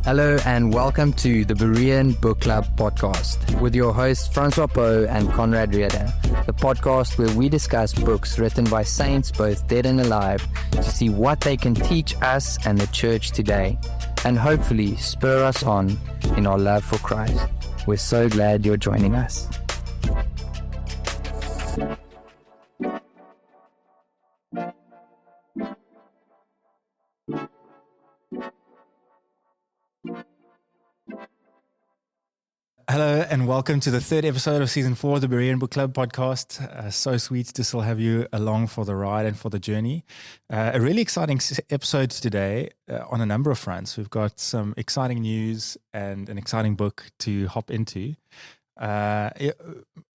Hello and welcome to the Berean Bookclub Podcast with your hosts Francois Poe and Conrad Rieder, the podcast where we discuss books written by saints both dead and alive to see what they can teach us and the church today, and hopefully spur us on in our love for Christ. We're so glad you're joining us. Hello and welcome to the third episode of Season 4 of the Berean Bookclub Podcast. So sweet to still have you along for the ride and for the journey. A really exciting episode today on a number of fronts. We've got some exciting news and an exciting book to hop into.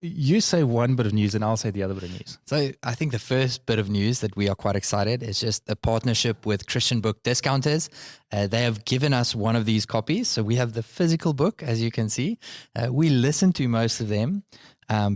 You say one bit of news and I'll say the other bit of news. So I think the first bit of news that we are quite excited is just a partnership with Christian book discounters. They have given us one of these copies. So we have the physical book, as you can see. We listen to most of them,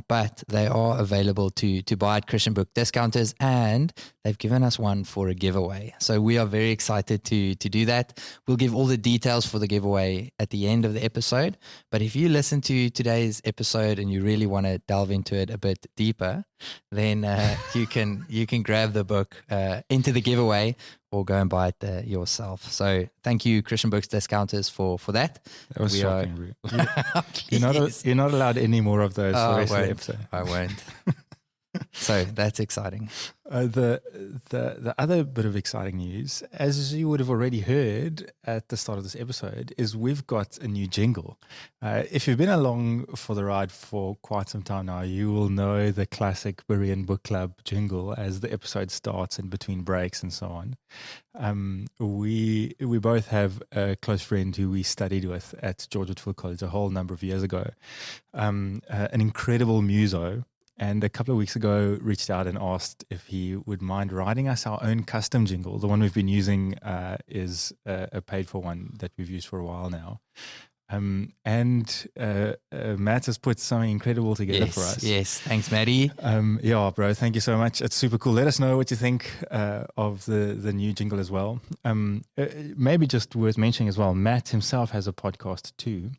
but they are available to buy at Christian book discounters, and they've given us one for a giveaway. So we are very excited to do that. We'll give all the details for the giveaway at the end of the episode. But if you listen to today's episode and you really want to delve into it a bit deeper, then you can grab the book into the giveaway or go and buy it yourself. So thank you, Christian Books Discounters, for that. That was shocking. You're not allowed any more of those for the rest of the episode. I won't. So that's exciting. The other bit of exciting news, as you would have already heard at the start of this episode, is we've got a new jingle. If you've been along for the ride for quite some time now, you will know the classic Berean Book Club jingle as the episode starts and between breaks and so on. We both have a close friend who we studied with at George Whitfield College a whole number of years ago, an incredible muso. And a couple of weeks ago, reached out and asked if he would mind writing us our own custom jingle. The one we've been using is a paid-for one that we've used for a while now. Matt has put something incredible together for us. Yes, thanks, Matty. Yeah, bro, thank you so much. It's super cool. Let us know what you think of the new jingle as well. Maybe just worth mentioning as well, Matt himself has a podcast too,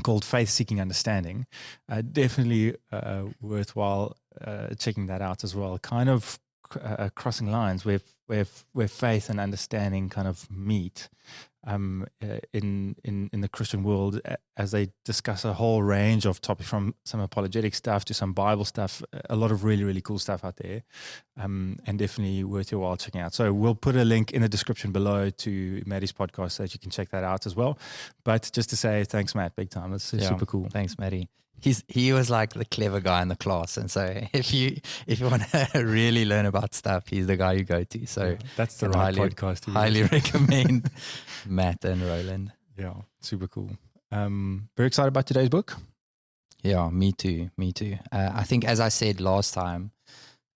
called Faith Seeking Understanding. Definitely worthwhile checking that out as well. Kind of crossing lines where faith and understanding kind of meet in the Christian world, as they discuss a whole range of topics, from some apologetic stuff to some Bible stuff. A lot of really, really cool stuff out there, and definitely worth your while checking out. So we'll put a link in the description below to Maddie's podcast so that you can check that out as well. But just to say thanks, Matt, big time. It's super cool. Thanks, Maddie. He was like the clever guy in the class, and so if you want to really learn about stuff, he's the guy you go to. So yeah, that's the right podcast. Highly recommend Matt and Roland. Yeah, super cool. Very excited about today's book. Yeah, me too. I think, as I said last time,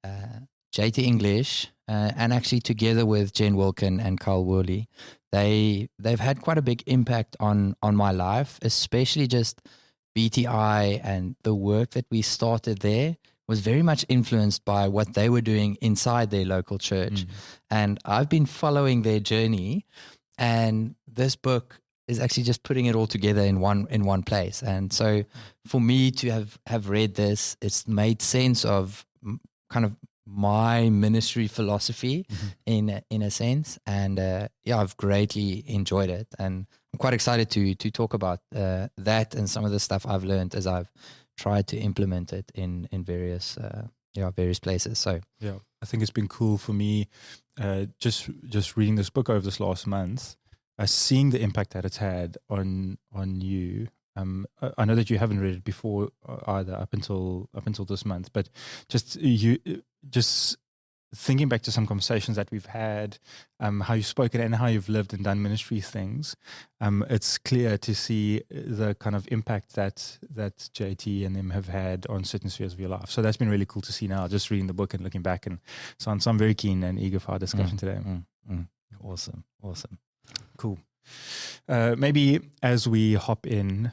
JT English and actually together with Jen Wilkin and Carl Worley, they've had quite a big impact on my life, especially just BTI, and the work that we started there was very much influenced by what they were doing inside their local church. And I've been following their journey, and this book is actually just putting it all together in one place. And so for me to have read this, it's made sense of kind of my ministry philosophy in a sense. And I've greatly enjoyed it. And I'm quite excited to talk about that and some of the stuff I've learned as I've tried to implement it in various places. So yeah, I think it's been cool for me just reading this book over this last month, seeing the impact that it's had on you. I know that you haven't read it before either up until this month, but just thinking back to some conversations that we've had, how you've spoken and how you've lived and done ministry things, it's clear to see the kind of impact that JT and them have had on certain spheres of your life. So that's been really cool to see now, just reading the book and looking back. And so I'm very keen and eager for our discussion today. Awesome. Cool. Maybe as we hop in,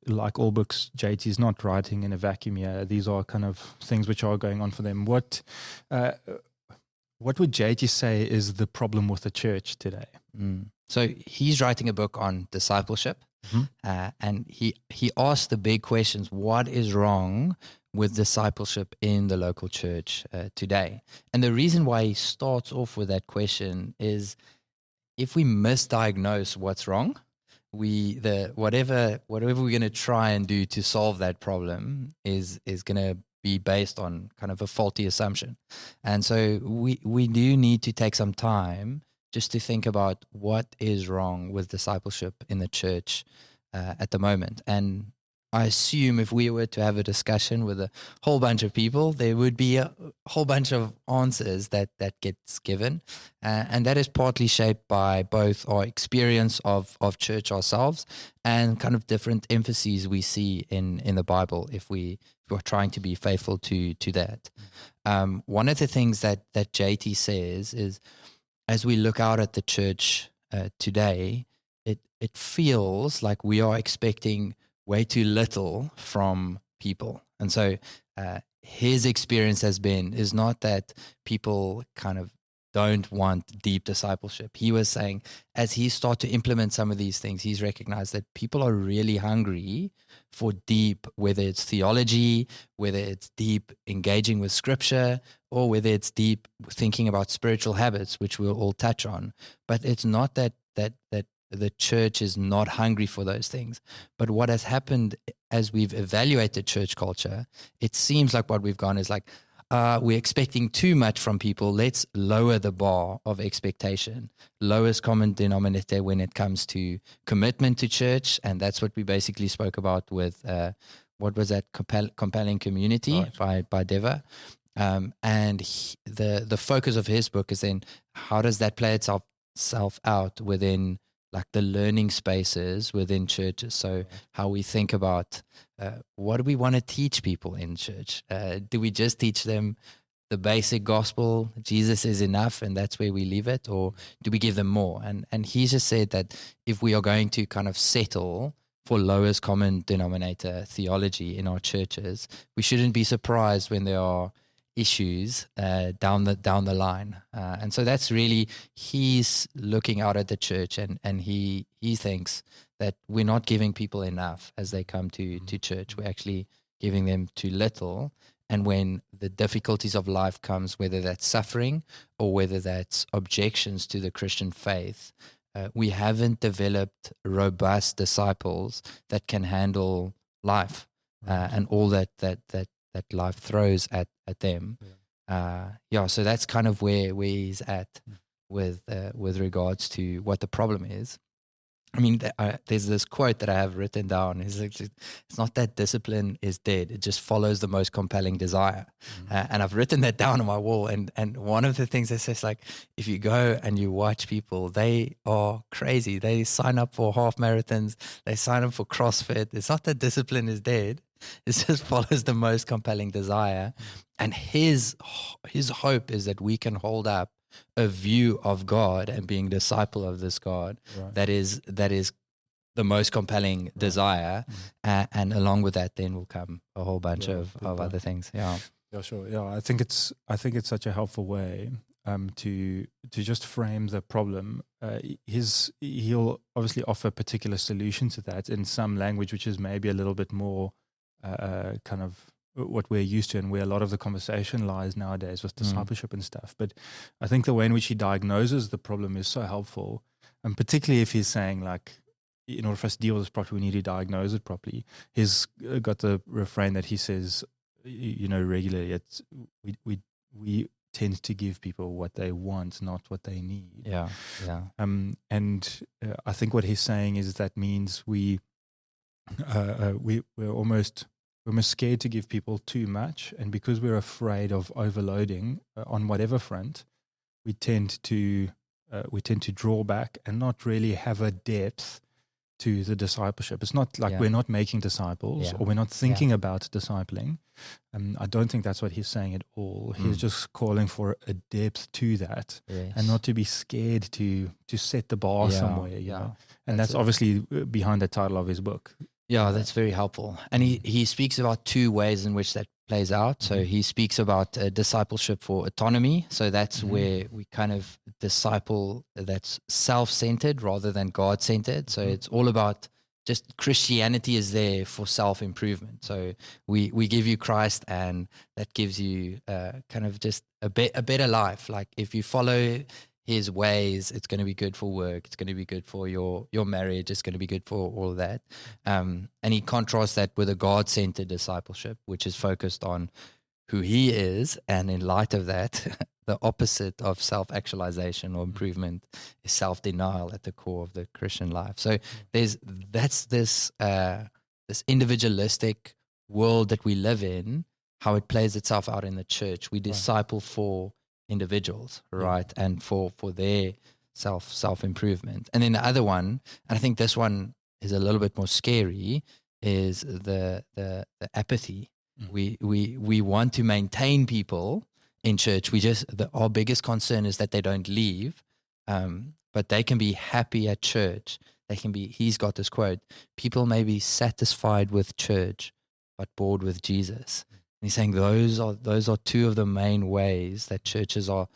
like all books, JT is not writing in a vacuum here. These are kind of things which are going on for them. What would JT say is the problem with the church today? So he's writing a book on discipleship, and he asked the big questions. What is wrong with discipleship in the local church today? And the reason why he starts off with that question is, if we misdiagnose what's wrong, whatever we're going to try and do to solve that problem is going to be based on kind of a faulty assumption. And so we do need to take some time just to think about what is wrong with discipleship in the church at the moment. And I assume if we were to have a discussion with a whole bunch of people, there would be a whole bunch of answers that gets given. And that is partly shaped by both our experience of church ourselves and kind of different emphases we see in the Bible if we're trying to be faithful to that. One of the things that JT says is, as we look out at the church today, it feels like we are expecting way too little from people. And so his experience is not that people kind of don't want deep discipleship. He was saying, as he started to implement some of these things, he's recognized that people are really hungry for deep, whether it's theology, whether it's deep engaging with scripture, or whether it's deep thinking about spiritual habits, which we'll all touch on. But it's not that the church is not hungry for those things. But what has happened as we've evaluated church culture, it seems like what we've gone is like, we're expecting too much from people. Let's lower the bar of expectation, lowest common denominator when it comes to commitment to church. And that's what we basically spoke about with, what was that, Compelling Community, right, by Deva. And the focus of his book is then, how does that play itself out within like the learning spaces within churches? So how we think about what do we want to teach people in church? Do we just teach them the basic gospel, Jesus is enough, and that's where we leave it? Or do we give them more? And he just said that if we are going to kind of settle for lowest common denominator theology in our churches, we shouldn't be surprised when there are issues down the line, and so that's really, he's looking out at the church, and he thinks that we're not giving people enough as they come to church. We're actually giving them too little, and when the difficulties of life comes, whether that's suffering or whether that's objections to the Christian faith, we haven't developed robust disciples that can handle life and all that life throws at them. So that's kind of where he's at with regards to what the problem is. I mean, there's this quote that I have written down. It's not that discipline is dead. It just follows the most compelling desire. And I've written that down on my wall. And one of the things that says, like, if you go and you watch people, they are crazy. They sign up for half marathons. They sign up for CrossFit. It's not that discipline is dead. It just follows the most compelling desire. And his hope is that we can hold up a view of God and being disciple of this God, right, that is the most compelling desire, and along with that then will come a whole bunch of other things. Sure. I think it's such a helpful way to just frame the problem. He'll obviously offer a particular solution to that in some language which is maybe a little bit more kind of what we're used to and where a lot of the conversation lies nowadays with discipleship and stuff. But I think the way in which he diagnoses the problem is so helpful, and particularly if he's saying, like, in order for us to deal with this properly, we need to diagnose it properly. He's got the refrain that he says, regularly, it's we tend to give people what they want, not what they need. And I think what he's saying is that means we're almost scared to give people too much, and because we're afraid of overloading on whatever front, we tend to draw back and not really have a depth to the discipleship. It's not like we're not making disciples or we're not thinking about discipling. I don't think that's what he's saying at all. He's just calling for a depth to that, and not to be scared to set the bar somewhere. And that's obviously behind the title of his book. Yeah, that's very helpful. And he speaks about two ways in which that plays out. So he speaks about discipleship for autonomy. So that's where we kind of disciple that's self-centered rather than God-centered. So it's all about just Christianity is there for self-improvement. So we give you Christ, and that gives you kind of just a better life. Like if you follow his ways, it's going to be good for work, it's going to be good for your marriage, it's going to be good for all of that. And he contrasts that with a God-centered discipleship, which is focused on who he is, and in light of that, the opposite of self-actualization or improvement is self-denial at the core of the Christian life. So that's this individualistic world that we live in, how it plays itself out in the church. We disciple for individuals, right? And for their self-improvement. And then the other one, and I think this one is a little bit more scary, is the apathy. We want to maintain people in church. Our biggest concern is that they don't leave, but they can be happy at church. He's got this quote, people may be satisfied with church, but bored with Jesus. And he's saying those are two of the main ways that churches are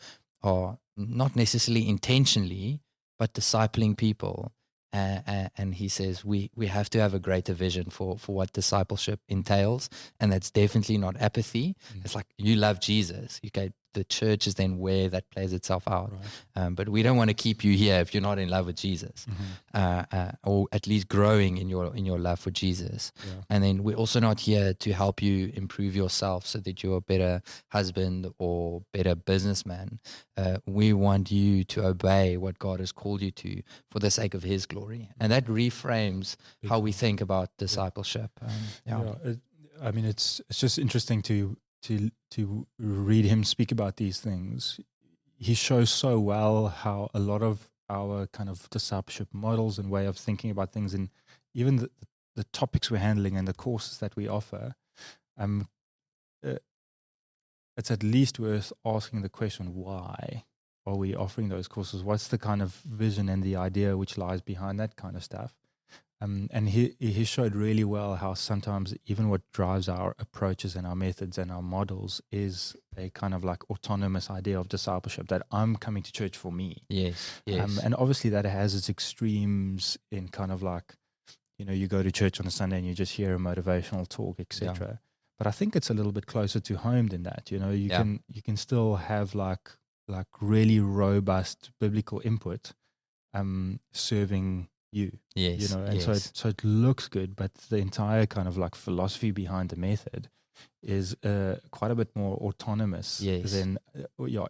not necessarily intentionally, but discipling people. And he says we have to have a greater vision for what discipleship entails, and that's definitely not apathy. It's like you love Jesus, okay, the church is then where that plays itself out. But we don't want to keep you here if you're not in love with Jesus, or at least growing in your love for Jesus. And then we're also not here to help you improve yourself so that you're a better husband or better businessman. We want you to obey what God has called you to for the sake of his glory. And that reframes how we think about discipleship. I mean, it's just interesting to read him speak about these things. He shows so well how a lot of our kind of discipleship models and way of thinking about things, and even the topics we're handling and the courses that we offer, it's at least worth asking the question, why are we offering those courses? What's the kind of vision and the idea which lies behind that kind of stuff? And he showed really well how sometimes even what drives our approaches and our methods and our models is a kind of like autonomous idea of discipleship, that I'm coming to church for me. Yes. And obviously that has its extremes in kind of like, you go to church on a Sunday and you just hear a motivational talk, etc. But I think it's a little bit closer to home than that. You can still have like really robust biblical input, serving you. Yes. So it looks good, but the entire kind of like philosophy behind the method is quite a bit more autonomous than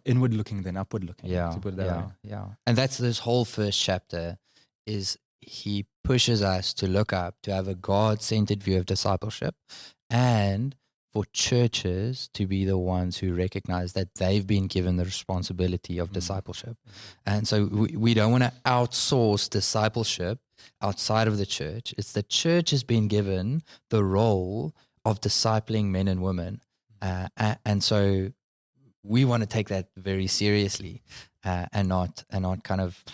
inward looking than upward looking. To put it that way. And that's this whole first chapter. Is he pushes us to look up, to have a God-centered view of discipleship, and for churches to be the ones who recognize that they've been given the responsibility of discipleship. And so we don't want to outsource discipleship outside of the church. It's the church has been given the role of discipling men and women. And so we want to take that very seriously, and not kind of,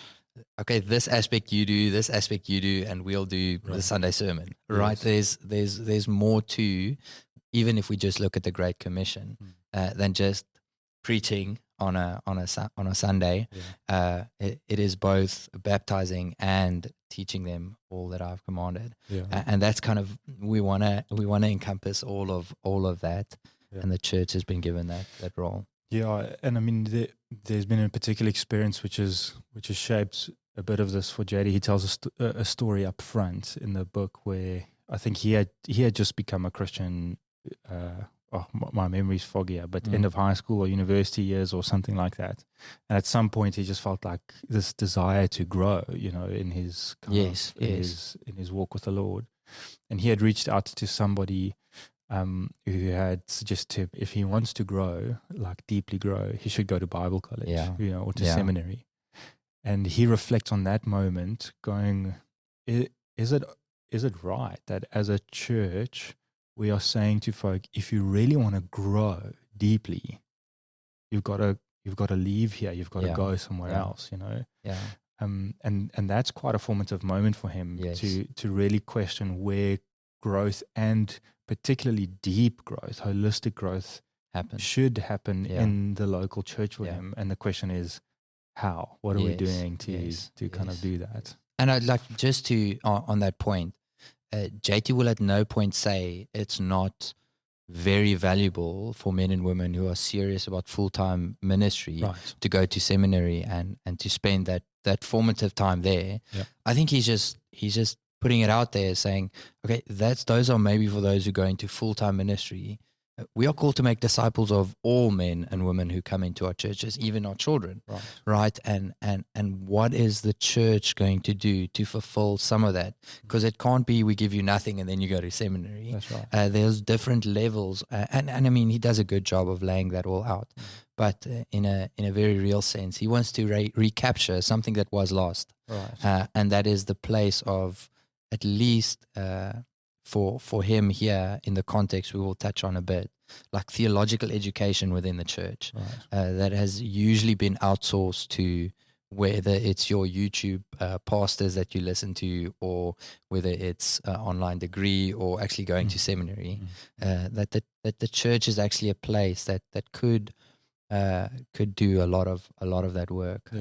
okay, this aspect you do, this aspect you do, and we'll do the Sunday sermon, right? There's more to, even if we just look at the Great Commission, than just preaching on a Sunday. It is both baptizing and teaching them all that I've commanded, and that's kind of we want to encompass all of that, and the church has been given that role. Yeah, and I mean, there's been a particular experience which has shaped a bit of this for JD. He tells a story up front in the book where I think he had just become a Christian. My memory's foggier, but end of high school or university years or something like that. And at some point, he just felt like this desire to grow, in his in his walk with the Lord. And he had reached out to somebody who had suggested if he wants to grow, like deeply grow, he should go to Bible college, or to seminary. And he reflects on that moment, going, "Is it right that as a church we are saying to folk, if you really want to grow deeply, you've got to leave here, you've got to go somewhere else, And that's quite a formative moment for him to really question where growth, and particularly deep growth, holistic growth, should happen in the local church for him. And the question is, how? What are we doing to kind of do that? And I'd like just to, on that point, JT will at no point say it's not very valuable for men and women who are serious about full-time ministry to go to seminary and to spend that formative time there. I think he's just putting it out there, saying, okay, those are maybe for those who go into full-time ministry. We are called to make disciples of all men and women who come into our churches, even our children, right? And what is the church going to do to fulfill some of that? Because it can't be we give you nothing and then you go to seminary. That's right. There's different levels, and I mean, he does a good job of laying that all out. But in a very real sense, he wants to recapture something that was lost, and that is the place of, at least for him here in the context we will touch on a bit, like theological education within the church, that has usually been outsourced to, whether it's your YouTube pastors that you listen to, or whether it's online degree or actually going to seminary, that the church is actually a place that could do a lot of that work.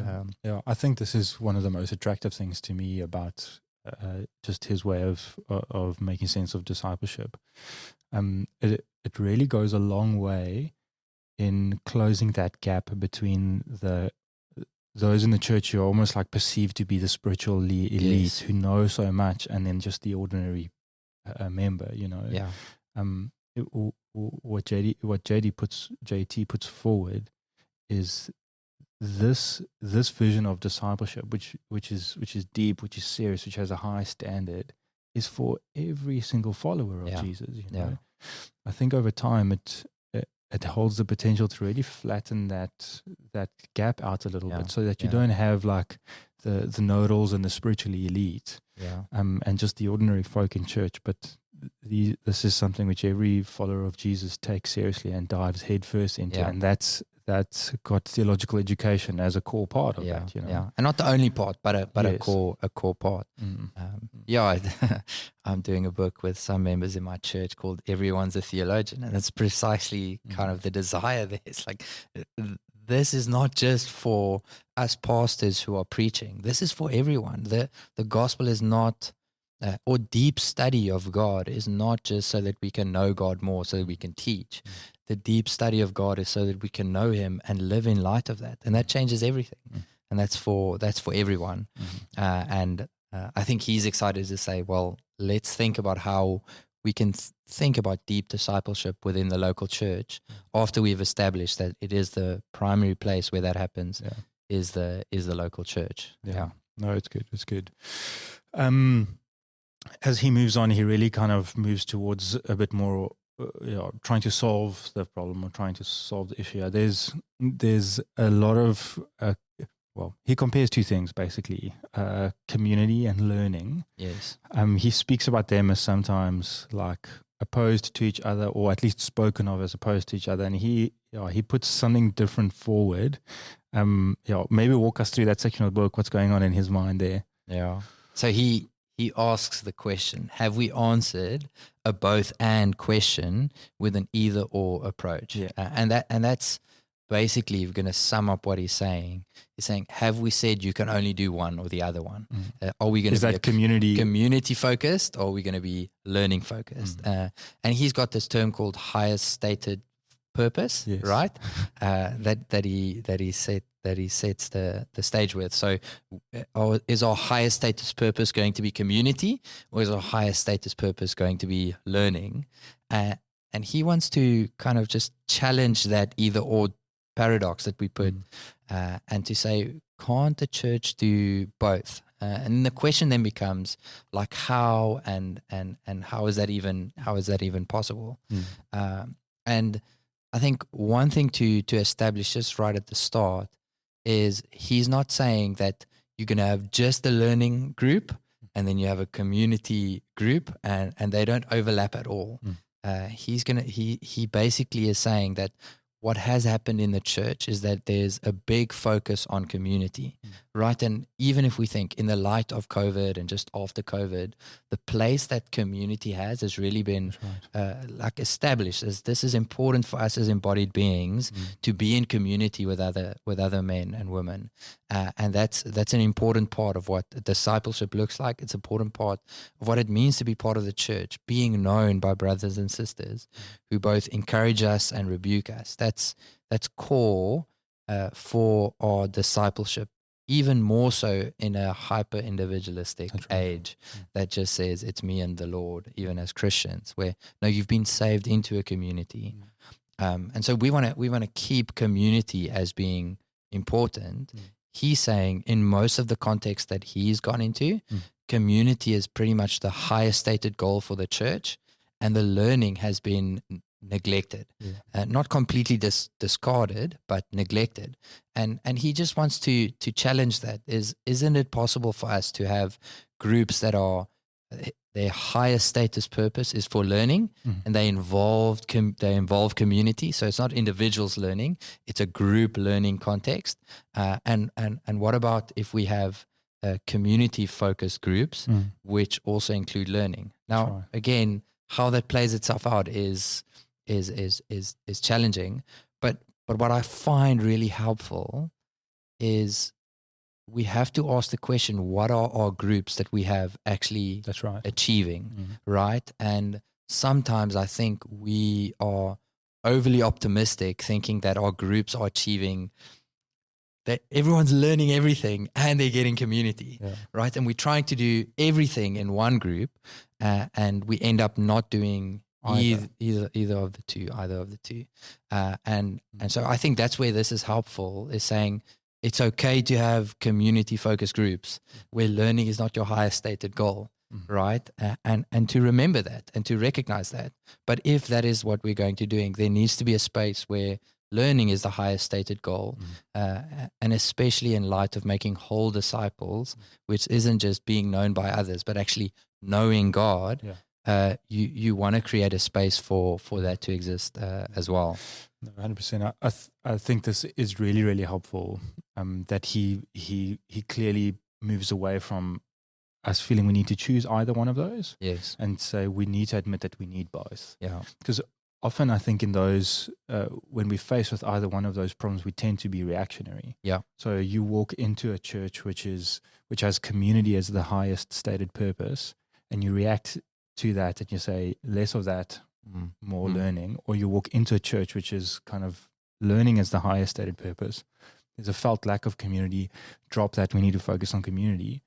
I think this is one of the most attractive things to me about just his way of making sense of discipleship. It really goes a long way in closing that gap between those in the church who are almost like perceived to be the spiritual elite, who know so much, and then just the ordinary member. What JT puts forward is this vision of discipleship, which is deep, which is serious, which has a high standard, is for every single follower of Jesus. I think over time it holds the potential to really flatten that gap out a little bit, so that you don't have like the know-it-alls and the spiritually elite, and just the ordinary folk in church, but this is something which every follower of Jesus takes seriously and dives headfirst into, and that's got theological education as a core part of that, and not the only part, but a core part. I'm doing a book with some members in my church called "Everyone's a Theologian," and it's precisely kind of the desire there. It's like, this is not just for us pastors who are preaching. This is for everyone. The gospel is not, or deep study of God is not just so that we can know God more, so that we can teach. The deep study of God is so that we can know Him and live in light of that, and that changes everything. And that's for everyone. And I think he's excited to say, well, let's think about how we can think about deep discipleship within the local church after we've established that it is the primary place where that happens. Is the local church. No, it's good. It's good. As he moves on, he really kind of moves towards a bit more, trying to solve the problem or trying to solve the issue. There's a lot of, he compares two things basically, community and learning. Yes. He speaks about them as sometimes like opposed to each other, or at least spoken of as opposed to each other. And he puts something different forward. Maybe walk us through that section of the book. What's going on in his mind there? Yeah. So he asks the question, have we answered a both and question with an either or approach? And that's basically, if we're going to sum up what he's saying, have we said you can only do one or the other one? Are we going to be community focused, or are we going to be learning focused? And he's got this term called highest stated purpose, right? That he sets the stage with. So is our highest status purpose going to be community, or is our highest status purpose going to be learning? And he wants to kind of just challenge that either or paradox that we put, and to say, can't the church do both? And the question then becomes like, how and how is that even possible? And I think one thing to establish just right at the start is he's not saying that you're going to have just the learning group and then you have a community group and they don't overlap at all. He basically is saying that what has happened in the church is that there's a big focus on community, right? And even if we think in the light of COVID and just after COVID, the place that community has really been like established as this is important for us as embodied beings to be in community with other men and women. And that's an important part of what discipleship looks like. It's an important part of what it means to be part of the church, being known by brothers and sisters who both encourage us and rebuke us. That's core for our discipleship, even more so in a hyper individualistic age that just says it's me and the Lord, even as Christians, where no, you've been saved into a community. And so we want to keep community as being important. He's saying in most of the context that he's gone into, community is pretty much the highest stated goal for the church, and the learning has been neglected, not completely discarded, but neglected. And he just wants to challenge that. Isn't it possible for us to have groups that are their highest status purpose is for learning, and they involve community. So it's not individuals learning; it's a group learning context. And what about if we have community-focused groups, which also include learning? Now, again, how that plays itself out is challenging. But what I find really helpful is we have to ask the question, what are our groups that we have actually achieving, right? And sometimes I think we are overly optimistic, thinking that our groups are achieving, that everyone's learning everything and they're getting community, right? And we're trying to do everything in one group, and we end up not doing either of the two. And so I think that's where this is helpful, is saying it's okay to have community-focused groups where learning is not your highest stated goal, right? And to remember that and to recognize that. But if that is what we're going to doing, there needs to be a space where learning is the highest stated goal, and especially in light of making whole disciples, which isn't just being known by others, but actually knowing God. You want to create a space for that to exist as well. 100%. I think this is really, really helpful. That he clearly moves away from us feeling we need to choose either one of those. Yes. And so we need to admit that we need both. Yeah. Because often I think in those, when we face with either one of those problems, we tend to be reactionary. Yeah. So you walk into a church which has community as the highest stated purpose, and you react to that and you say less of that, more learning. Or you walk into a church which is kind of learning as the highest stated purpose. There's a felt lack of community. Drop that. We need to focus on community.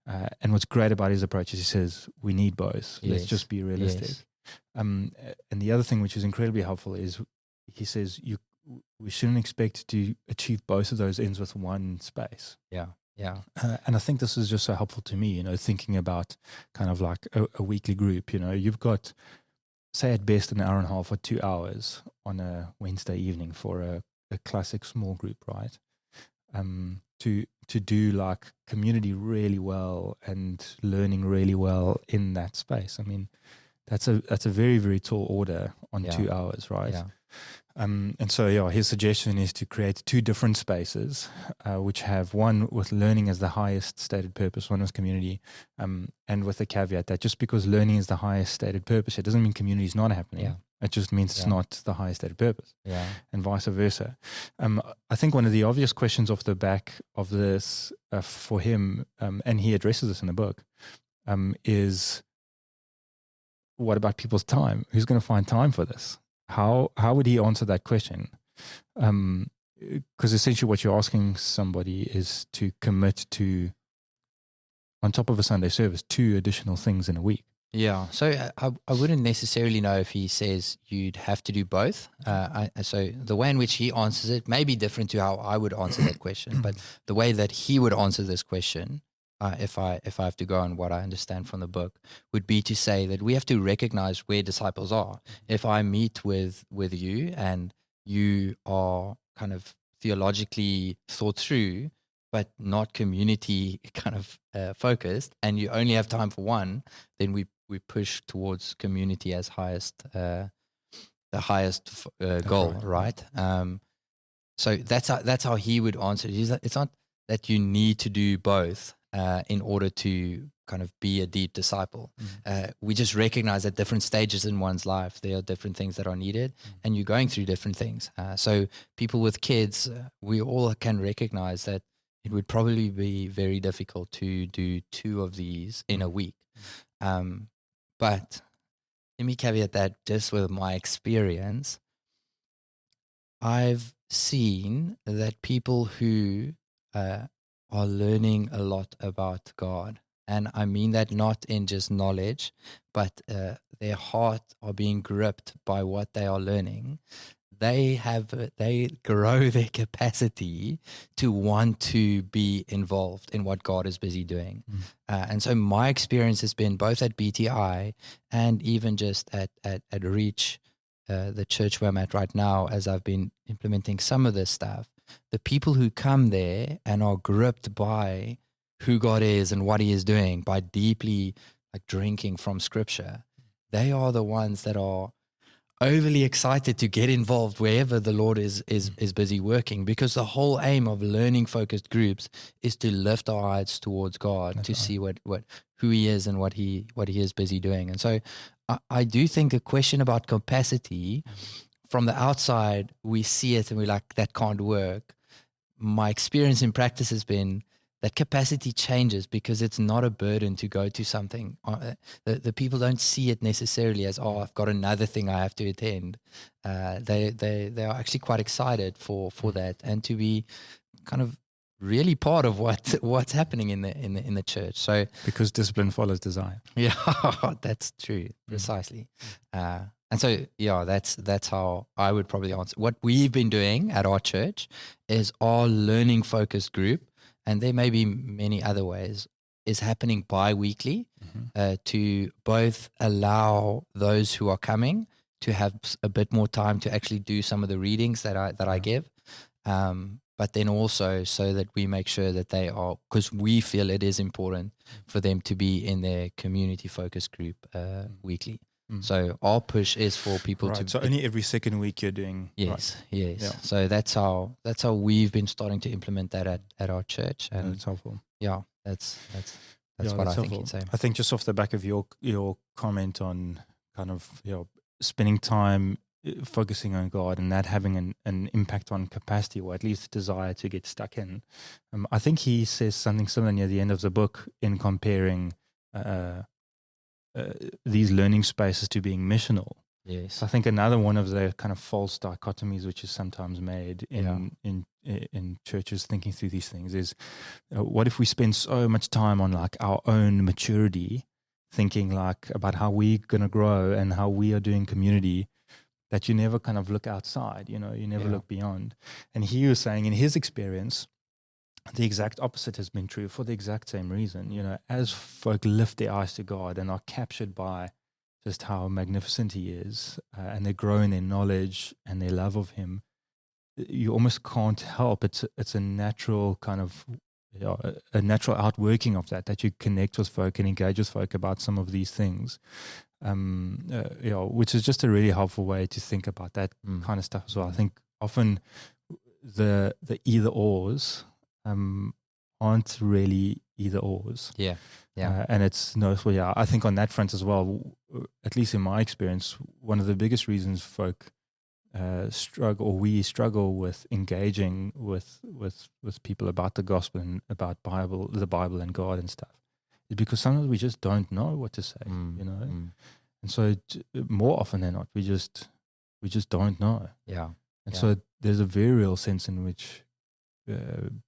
And what's great about his approach is he says we need both. Let's just be realistic. Yes. And the other thing which is incredibly helpful is he says we shouldn't expect to achieve both of those ends with one space. Yeah. And I think this is just so helpful to me, thinking about kind of like a weekly group. You've got, say at best, an hour and a half or 2 hours on a Wednesday evening for a classic small group, right? To do like community really well and learning really well in that space. I mean, that's a very, very tall order on 2 hours, right? Yeah. And so, his suggestion is to create two different spaces, which have one with learning as the highest stated purpose, one with community, and with the caveat that just because learning is the highest stated purpose, it doesn't mean community is not happening. Yeah. It just means it's not the highest stated purpose, and vice versa. I think one of the obvious questions off the back of this for him, and he addresses this in the book, is what about people's time? Who's going to find time for this? How would he answer that question? Because essentially what you're asking somebody is to commit to, on top of a Sunday service, 2 additional things in a week. Yeah, so I wouldn't necessarily know if he says you'd have to do both. So the way in which he answers it may be different to how I would answer that question, but the way that he would answer this question, if I have to go on what I understand from the book, would be to say that we have to recognize where disciples are. If I meet with you and you are kind of theologically thought through, but not community kind of focused, and you only have time for one, then we push towards community as highest highest goal, right? So that's how he would answer it. It's not that you need to do both in order to kind of be a deep disciple. We just recognize at different stages in one's life, there are different things that are needed, and you're going through different things. So people with kids, we all can recognize that it would probably be very difficult to do 2 of these in a week. But let me caveat that just with my experience. I've seen that people who are learning a lot about God, and I mean that not in just knowledge, but their heart are being gripped by what they are learning. They grow their capacity to want to be involved in what God is busy doing. And so my experience has been both at BTI and even just at Reach, the church where I'm at right now, as I've been implementing some of this stuff, the people who come there and are gripped by who God is and what he is doing, by deeply like drinking from scripture, they are the ones that are overly excited to get involved wherever the Lord is busy working, because the whole aim of learning focused groups is to lift our eyes towards God. That's to right. see who he is and what he is busy doing. And so I do think a question about capacity, from the outside, we see it and we're like, that can't work. My experience in practice has been that capacity changes because it's not a burden to go to something. The people don't see it necessarily as, I've got another thing I have to attend. They are actually quite excited for that, and to be kind of really part of what's happening in the church. So because discipline follows desire. Yeah, that's true, precisely. And so, that's how I would probably answer. What we've been doing at our church is our learning focused group, and there may be many other ways, is happening bi-weekly to both allow those who are coming to have a bit more time to actually do some of the readings that I give, but then also so that we make sure that they are, because we feel it is important for them to be in their community focus group weekly. So our push is for people to. So only every second week you're doing. Yes, right. yes. Yeah. So that's how we've been starting to implement that at our church, and that's helpful. Yeah, that's what I think you'd say. I think just off the back of your comment on kind of spending time focusing on God and that having an impact on capacity, or at least desire to get stuck in. I think he says something similar near the end of the book in comparing these learning spaces to being missional. Yes. I think another one of the kind of false dichotomies which is sometimes made in churches thinking through these things is, what if we spend so much time on like our own maturity, thinking like about how we're going to grow and how we are doing community, that you never kind of look outside, you never look beyond. And he was saying in his experience, the exact opposite has been true for the exact same reason. As folk lift their eyes to God and are captured by just how magnificent he is, and they grow in their knowledge and their love of him, you almost can't help. It's a natural kind of a natural outworking of that you connect with folk and engage with folk about some of these things, which is just a really helpful way to think about that kind of stuff as well. I think often the either ors aren't really either ors. Yeah. And it's noticeable. Yeah, I think on that front as well, at least in my experience, one of the biggest reasons folk we struggle with engaging with people about the gospel and about the Bible and God and stuff, is because sometimes we just don't know what to say, and so more often than not, we just don't know. Yeah. And so there's a very real sense in which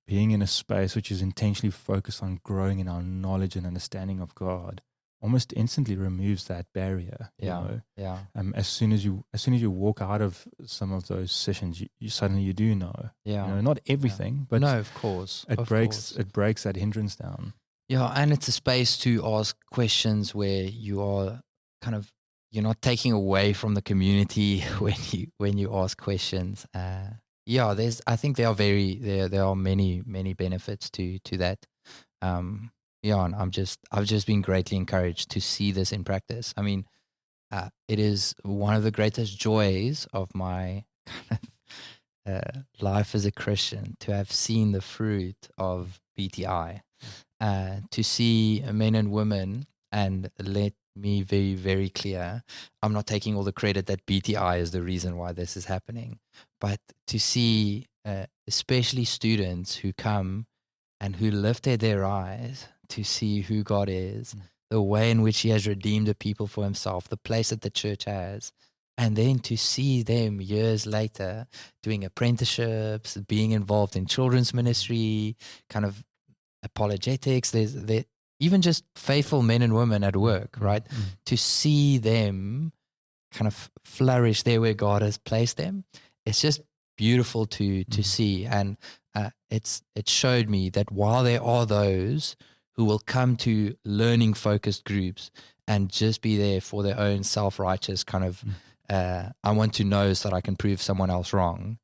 being in a space which is intentionally focused on growing in our knowledge and understanding of God almost instantly removes that barrier. As soon as you walk out of some of those sessions, you suddenly do know. Not everything, but no, of course, it breaks that hindrance down. Yeah, and it's a space to ask questions where you are kind of, you're not taking away from the community when you ask questions. I think there are many benefits to that. And I've just been greatly encouraged to see this in practice. I mean, it is one of the greatest joys of my kind of life as a Christian to have seen the fruit of BTI, to see men and women, and let me be very clear, I'm not taking all the credit that BTI is the reason why this is happening, but to see especially students who come and who lifted their eyes to see who God is, the way in which he has redeemed a people for himself, the place that the church has, and then to see them years later doing apprenticeships, being involved in children's ministry, kind of apologetics, there's even just faithful men and women at work, right? To see them kind of flourish there where God has placed them, it's just beautiful to see. And it showed me that while there are those who will come to learning focused groups and just be there for their own self-righteous kind of I want to know so that I can prove someone else wrong,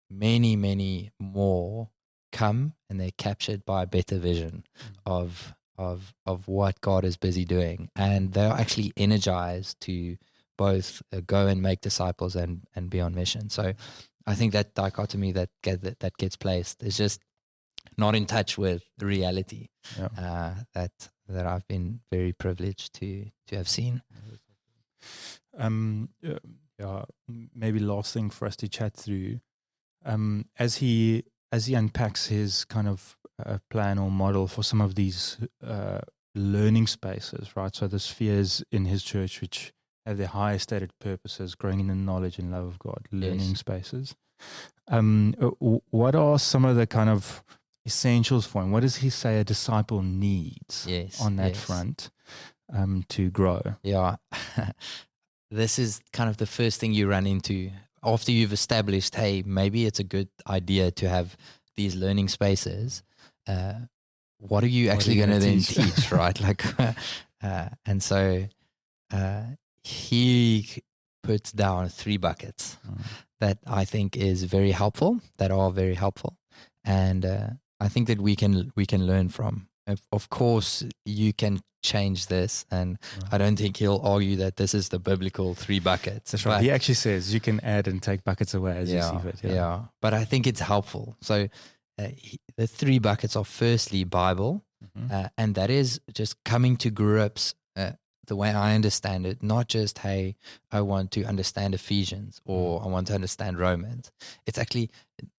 many, many more come and they're captured by a better vision of what God is busy doing, and they're actually energized to both go and make disciples and be on mission. So I think that dichotomy that gets placed is just not in touch with the reality that I've been very privileged to have seen. Maybe last thing for us to chat through, as he unpacks his kind of plan or model for some of these learning spaces, right? So the spheres in his church which have their highest stated purposes, growing in the knowledge and love of God, learning spaces. What are some of the kind of essentials for him? What does he say a disciple needs on that front to grow? Yeah. This is kind of the first thing you run into after you've established, hey, maybe it's a good idea to have these learning spaces. What are you actually going to then teach, right? Like, and so he puts down 3 buckets that I think is very helpful, that are very helpful, and I think that we can learn from. Of course, you can change this, and I don't think he'll argue that this is the biblical 3 buckets. That's right. He actually says you can add and take buckets away as you see fit. Yeah, but I think it's helpful. So the 3 buckets are firstly Bible, and that is just coming to grips, the way I understand it, not just, hey, I want to understand Ephesians or I want to understand Romans. It's actually,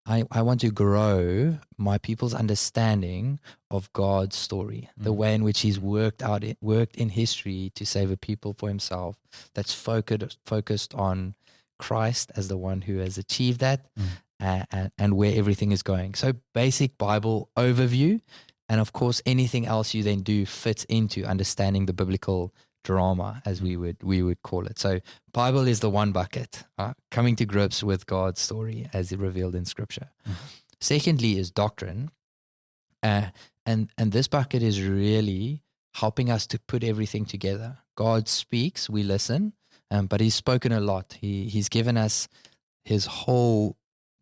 I want to grow my people's understanding of God's story, the way in which he's worked in history to save a people for himself, that's focused on Christ as the one who has achieved that, and where everything is going. So basic Bible overview, and of course anything else you then do fits into understanding the biblical drama, as we would call it. So Bible is the 1 bucket, coming to grips with God's story as it revealed in Scripture. Secondly is doctrine, and this bucket is really helping us to put everything together. God speaks, we listen, but he's spoken a lot. He's given us his whole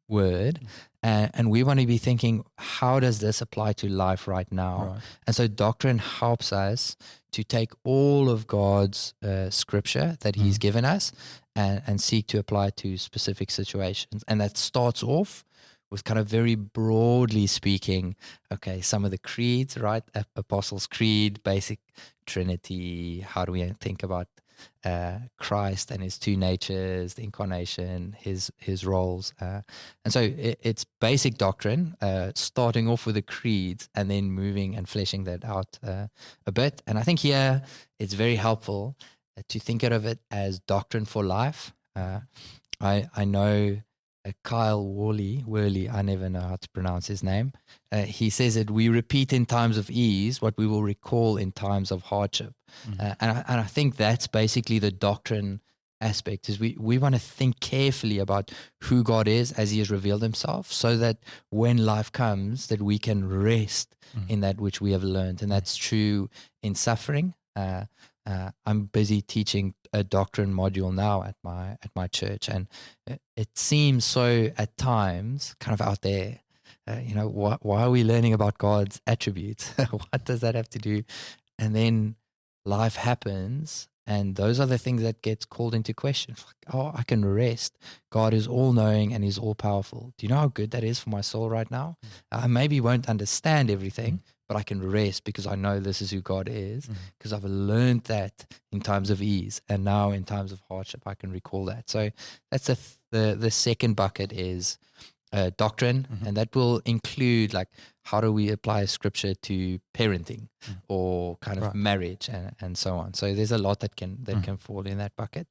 word, and we want to be thinking, how does this apply to life right now? Right. And so doctrine helps us to take all of God's scripture that he's given us and seek to apply it to specific situations. And that starts off with kind of very broadly speaking, okay, some of the creeds, right? Apostles' Creed, basic Trinity, how do we think about Christ and his 2 natures, the incarnation, his roles. And so it's basic doctrine, starting off with the creeds and then moving and fleshing that out a bit. And I think here it's very helpful to think of it as doctrine for life. I know Kyle Worley, I never know how to pronounce his name. He says that we repeat in times of ease what we will recall in times of hardship. And I think that's basically the doctrine aspect, is we want to think carefully about who God is as he has revealed himself, so that when life comes, that we can rest in that which we have learned. And that's true in suffering. I'm busy teaching a doctrine module now at my church, and it seems so at times kind of out there. Why are we learning about God's attributes? What does that have to do? And then life happens, And those are the things that gets called into question. Like, oh, I can rest. God is all-knowing and He's all-powerful. Do you know how good that is for my soul right now? I maybe won't understand everything, but I can rest because I know this is who God is, because I've learned that in times of ease, and now in times of hardship, I can recall that. So that's the second bucket is doctrine, and that will include like how do we apply scripture to parenting or kind of marriage and so on. So there's a lot that can fall in that bucket.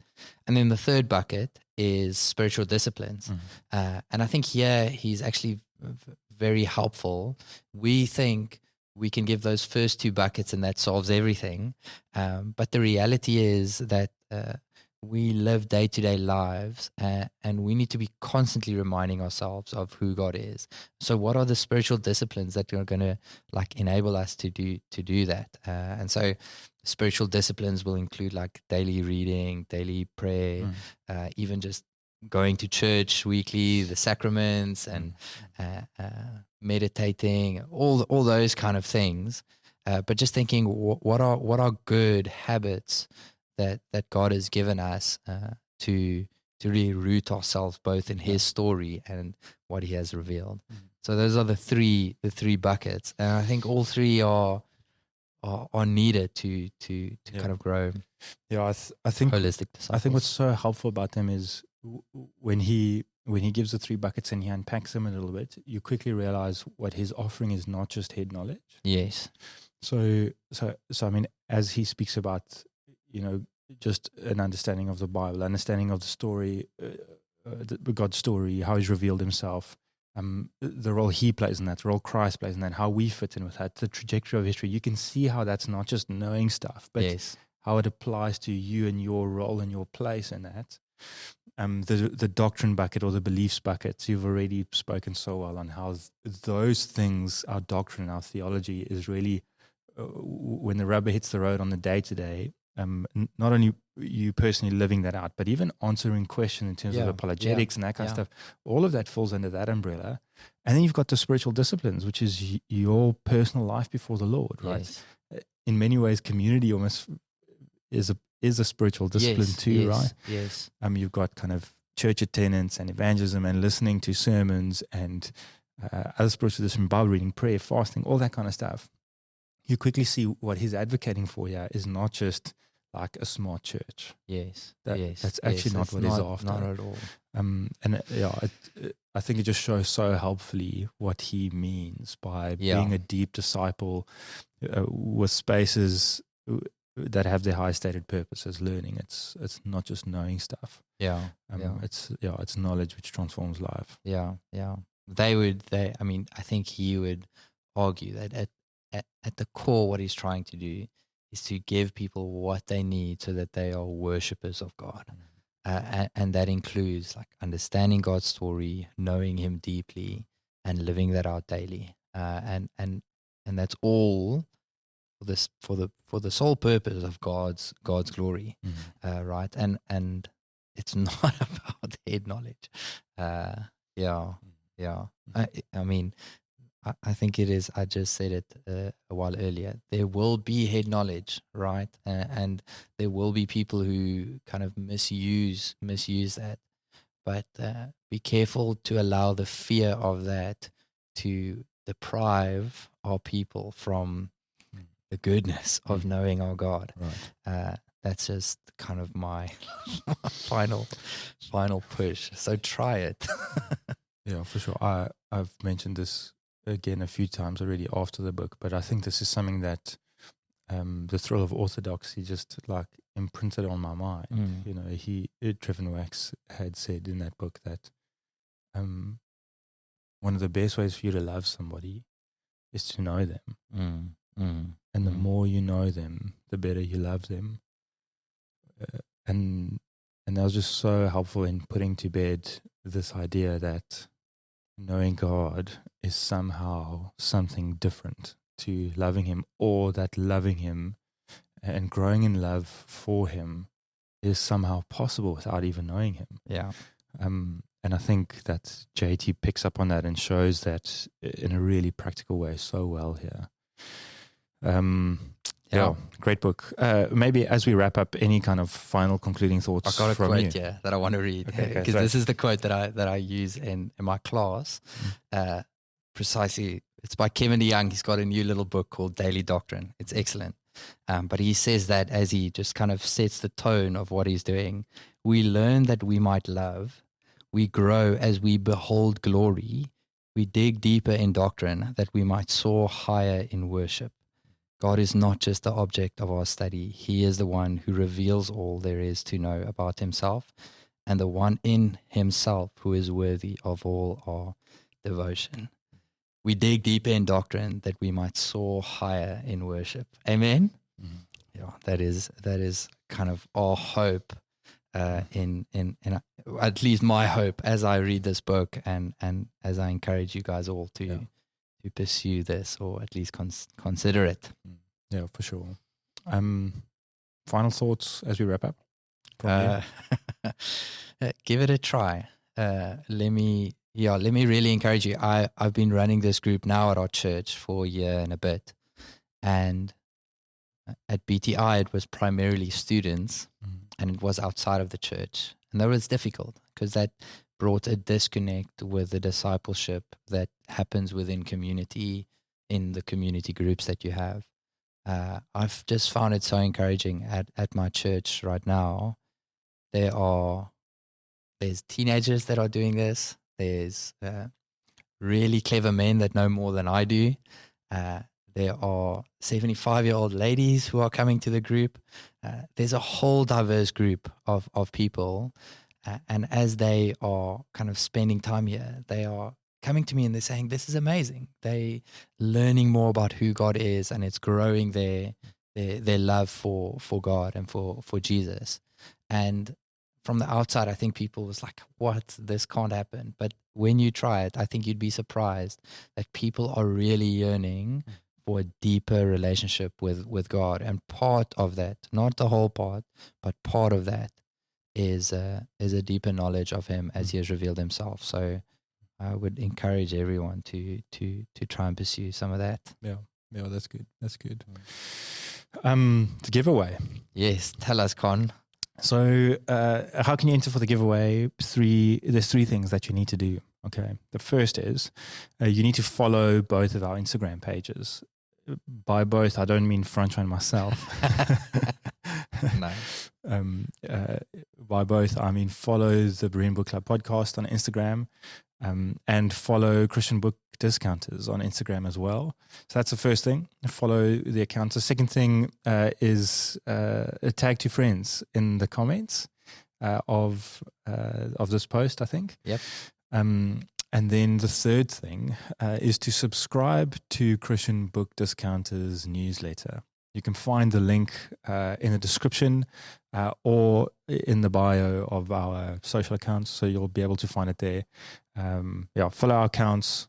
And then the third bucket is spiritual disciplines, and I think here he's actually very helpful. We think we can give those first two buckets and that solves everything, but the reality is that we live day-to-day lives, and we need to be constantly reminding ourselves of who God is. So what are the spiritual disciplines that are going to like enable us to do that? And so spiritual disciplines will include like daily reading, daily prayer, even just going to church weekly, the sacraments, and meditating, all those kind of things. But just thinking, what are good habits that God has given us to really root ourselves both in His story and what He has revealed. So those are the three buckets, and I think all three are needed to kind of grow. Yeah, I think holistic disciples. I think what's so helpful about them is when he gives the three buckets and he unpacks them a little bit, you quickly realize what His offering is not just head knowledge. Yes. So I mean, as he speaks about, just an understanding of the Bible, understanding of the story, God's story, how He's revealed Himself, the role He plays in that, the role Christ plays in that, how we fit in with that, the trajectory of history. You can see how that's not just knowing stuff, but how it applies to you and your role and your place in that. The doctrine bucket or the beliefs bucket, you've already spoken so well on how those things, our doctrine, our theology is really, when the rubber hits the road on the day-to-day, not only you personally living that out, but even answering questions in terms of apologetics and that kind of stuff. All of that falls under that umbrella. And then you've got the spiritual disciplines, which is your personal life before the Lord, right? Yes. In many ways, community almost is a spiritual discipline too, right? Yes. You've got kind of church attendance and evangelism and listening to sermons and other spiritual disciplines, Bible reading, prayer, fasting, all that kind of stuff. You quickly see what he's advocating for here is not just like a smart church. That's actually not what he's after. Not at all. I think it just shows so helpfully what he means by being a deep disciple with spaces that have their high stated purpose as learning. It's not just knowing stuff. It's knowledge which transforms life. I think he would argue that at the core, what he's trying to do is to give people what they need so that they are worshippers of God. And that includes like understanding God's story, knowing Him deeply, and living that out daily. And that's all for the sole purpose of God's glory, right? And it's not about head knowledge. I think it is. I just said it a while earlier. There will be head knowledge, right? And there will be people who kind of misuse that. But be careful to allow the fear of that to deprive our people from the goodness of knowing our God. Right. That's just kind of my final push. So try it. Yeah, for sure. I've mentioned this again a few times already after the book, but I think this is something that the thrill of orthodoxy just like imprinted on my mind. Trevin Wax had said in that book that one of the best ways for you to love somebody is to know them. And the more you know them, the better you love them. And that was just so helpful in putting to bed this idea that knowing God is somehow something different to loving Him, or that loving Him and growing in love for Him is somehow possible without even knowing Him. And I think that JT picks up on that and shows that in a really practical way so well here. Yeah, great book. Maybe as we wrap up, any kind of final concluding thoughts I've got a from quote you? here that I want to read, because so this is the quote that I use in my class. Precisely, it's by Kevin DeYoung. He's got a new little book called Daily Doctrine. It's excellent. But he says that as he just kind of sets the tone of what he's doing, we learn that we might love, we grow as we behold glory, we dig deeper in doctrine that we might soar higher in worship. God is not just the object of our study. He is the one who reveals all there is to know about himself, and the one in himself who is worthy of all our devotion. We dig deeper in doctrine that we might soar higher in worship. Amen? Mm-hmm. Yeah, that is kind of our hope, in at least my hope as I read this book, and as I encourage you guys all to pursue this, or at least consider it. Yeah, for sure. Final thoughts as we wrap up? Give it a try. Let me really encourage you. I've been running this group now at our church for a year and a bit, and at BTI it was primarily students, and it was outside of the church, and that was difficult because that brought a disconnect with the discipleship that happens within community, in the community groups that you have. I've just found it so encouraging at my church right now. There's teenagers that are doing this. There's really clever men that know more than I do. There are 75-year-old ladies who are coming to the group. There's a whole diverse group of people. And as they are kind of spending time here, they are coming to me and they're saying, this is amazing. They learning more about who God is, and it's growing their love for God and for Jesus. And from the outside, I think people was like, what? This can't happen. But when you try it, I think you'd be surprised that people are really yearning for a deeper relationship with God. And part of that, not the whole part, but part of that is a deeper knowledge of him as he has revealed himself. So I would encourage everyone to try and pursue some of that. Yeah, that's good. That's good. The giveaway. Yes, tell us, Con. So how can you enter for the giveaway? There's three things that you need to do. Okay. The first is you need to follow both of our Instagram pages. By both, I don't mean Francois myself. No. By both, I mean follow the Berean Bookclub Podcast on Instagram, and follow Christian Book Discounters on Instagram as well. So that's the first thing. Follow the accounts. The second thing is tag 2 friends in the comments of this post, I think. Yep. And then the third thing is to subscribe to Christian Book Discounters newsletter. You can find the link in the description or in the bio of our social accounts, so you'll be able to find it there. Follow our accounts,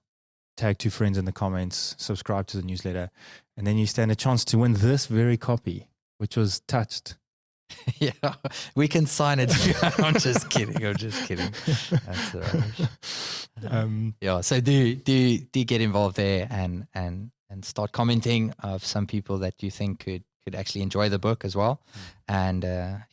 tag 2 friends in the comments, subscribe to the newsletter, and then you stand a chance to win this very copy, which was touched. Yeah, we can sign it. I'm just kidding. That's rubbish. So do get involved there and start commenting of some people that you think could actually enjoy the book as well. And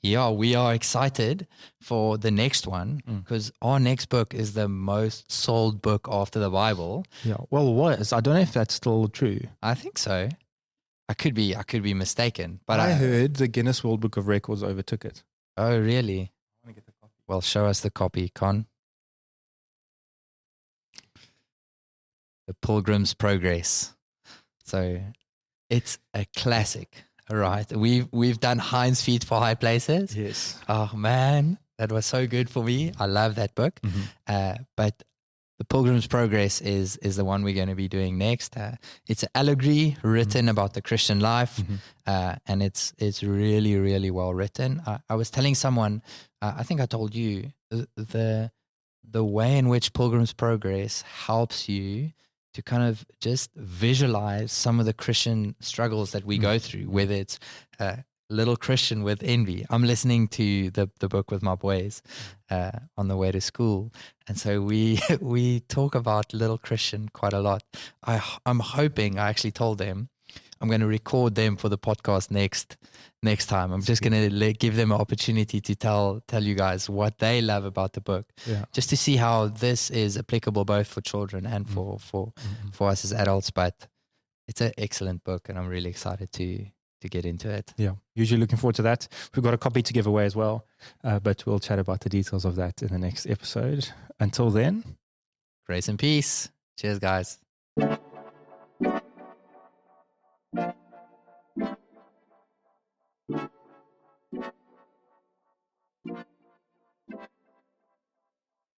we are excited for the next one, because our next book is the most sold book after the Bible. Yeah, well, I don't know if that's still true. I think so. I could be mistaken, but I heard the Guinness World Book of Records overtook it. Oh, really? I want to get the copy. Well, show us the copy, Con. The Pilgrim's Progress. So it's a classic, right? We've done Hind's Feet for High Places. Yes. Oh man, that was so good for me. I love that book. But the Pilgrim's Progress is the one we're going to be doing next. It's an allegory written about the Christian life, and it's really, really well written. I was telling someone, I think I told you, the way in which Pilgrim's Progress helps you to kind of just visualize some of the Christian struggles that we go through, whether it's little Christian with envy. I'm listening to the book with my boys on the way to school, and so we talk about little Christian quite a lot. I'm hoping, I actually told them, I'm going to record them for the podcast next time. I'm just going to give them an opportunity to tell you guys what they love about the book, just to see how this is applicable both for children and for us as adults. But it's an excellent book, and I'm really excited to get into it. Yeah, usually looking forward to that. We've got a copy to give away as well, but we'll chat about the details of that in the next episode. Until then, grace and peace. Cheers, guys.